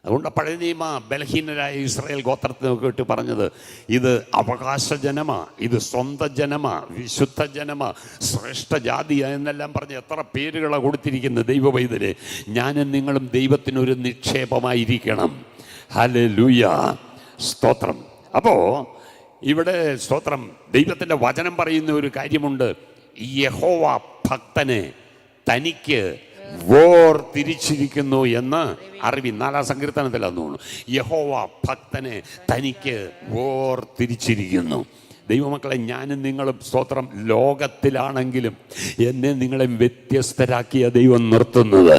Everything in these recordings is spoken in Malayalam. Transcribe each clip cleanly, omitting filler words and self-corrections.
അതുകൊണ്ട് പഴയ നിയമ ബലഹീനരായ ഇസ്രായേൽ ഗോത്രത്തിനൊക്കെ പറഞ്ഞത്, ഇത് അവകാശ ജനമാ, ഇത് സ്വന്തം ജനമാ, വിശുദ്ധ ജനമാ, ശ്രേഷ്ഠ ജാതി എന്നെല്ലാം പറഞ്ഞ് എത്ര പേരുകളാണ് കൊടുത്തിരിക്കുന്നത്. ദൈവ പൈതലേ, ഞാനും നിങ്ങളും ദൈവത്തിനൊരു നിക്ഷേപമായിരിക്കണം. ഹല്ലേലൂയ, സ്തോത്രം. അപ്പോൾ ഇവിടെ സ്തോത്രം, ദൈവത്തിൻ്റെ വചനം പറയുന്ന ഒരു കാര്യമുണ്ട്. യഹോവ ഭക്തനെ തനിക്ക് തിരിച്ചിരിക്കുന്നു എന്ന് അറിവി. 4-ാം സങ്കീർത്തനത്തിലാന്ന് തോന്നുന്നു. യഹോവ ഭക്തനെ തനിക്ക് തിരിച്ചിരിക്കുന്നു. ദൈവമക്കളെ, ഞാനും നിങ്ങളും സ്തോത്രം ലോകത്തിലാണെങ്കിലും എന്നെ നിങ്ങളെ വ്യത്യസ്തരാക്കിയ ദൈവം നിർത്തുന്നത്.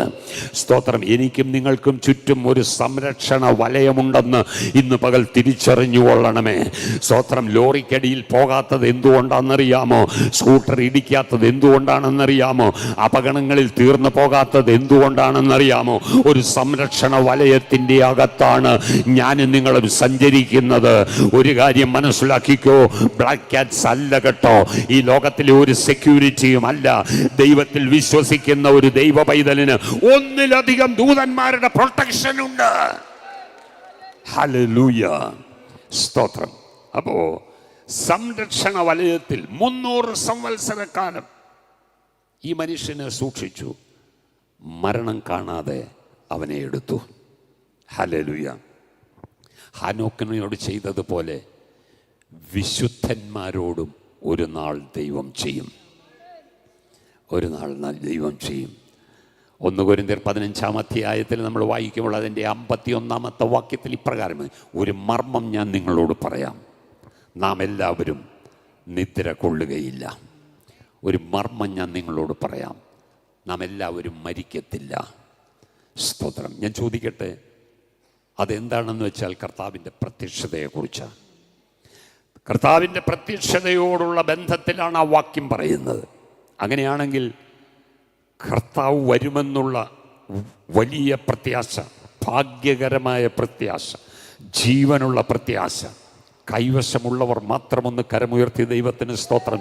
സ്തോത്രം, എനിക്കും നിങ്ങൾക്കും ചുറ്റും ഒരു സംരക്ഷണ വലയമുണ്ടെന്ന് ഇന്ന് പകൽ തിരിച്ചറിഞ്ഞുകൊള്ളണമേ. സ്തോത്രം, ലോറിക്കടിയിൽ പോകാത്തത് എന്തുകൊണ്ടാണെന്നറിയാമോ? സ്കൂട്ടർ ഇടിക്കാത്തത് എന്തുകൊണ്ടാണെന്നറിയാമോ? അപകടങ്ങളിൽ തീർന്നു പോകാത്തത് എന്തുകൊണ്ടാണെന്നറിയാമോ? ഒരു സംരക്ഷണ വലയത്തിൻ്റെ അകത്താണ് ഞാനും നിങ്ങളും സഞ്ചരിക്കുന്നത്. ഒരു കാര്യം മനസ്സിലാക്കിക്കോ, ബ്ലാക്ക് ക്യാറ്റ്സ് അല്ല കേട്ടോ, ഈ ലോകത്തിലെ ഒരു സെക്യൂരിറ്റിയും അല്ല. ദൈവത്തിൽ വിശ്വസിക്കുന്ന ഒരു ദൈവ പൈതലിന് ഒന്നിലധികം ദൂതന്മാരുടെ പ്രൊട്ടക്ഷൻ ഉണ്ട്. ഹല്ലേലൂയ, സ്തോത്രം. അപ്പോ സംരക്ഷണ വലയത്തിൽ 300 സംവത്സരക്കാലം ഈ മനുഷ്യനെ സൂക്ഷിച്ചു. മരണം കാണാതെ അവനെ എടുത്തു. ഹല്ലേലൂയ. ഹാനോക്കിനോട് ചെയ്തതുപോലെ വിശുദ്ധന്മാരോടും ഒരു നാൾ ദൈവം ചെയ്യും. ഒരു നാൾ ദൈവം ചെയ്യും. 1 കൊരിന്ത്യർ 15-ാം അധ്യായത്തിൽ നമ്മൾ വായിക്കുമ്പോൾ അതിൻ്റെ 51-ാമത്തെ വാക്യത്തിൽ ഇപ്രകാരം, ഒരു മർമ്മം ഞാൻ നിങ്ങളോട് പറയാം, നാം എല്ലാവരും നിദ്ര കൊള്ളുകയില്ല. ഒരു മർമ്മം ഞാൻ നിങ്ങളോട് പറയാം, നാം എല്ലാവരും മരിക്കത്തില്ല. സ്തോത്രം. ഞാൻ ചോദിക്കട്ടെ, അതെന്താണെന്ന് വെച്ചാൽ കർത്താവിൻ്റെ പ്രത്യക്ഷതയെക്കുറിച്ചാണ്. കർത്താവിൻ്റെ പ്രത്യക്ഷതയോടുള്ള ബന്ധത്തിലാണ് ആ വാക്യം പറയുന്നത്. അങ്ങനെയാണെങ്കിൽ കർത്താവ് വരുമെന്നുള്ള വലിയ പ്രത്യാശ, ഭാഗ്യകരമായ പ്രത്യാശ, ജീവനുള്ള പ്രത്യാശ കൈവശമുള്ളവർ മാത്രമൊന്ന് കരമുയർത്തി ദൈവത്തിന് സ്തോത്രം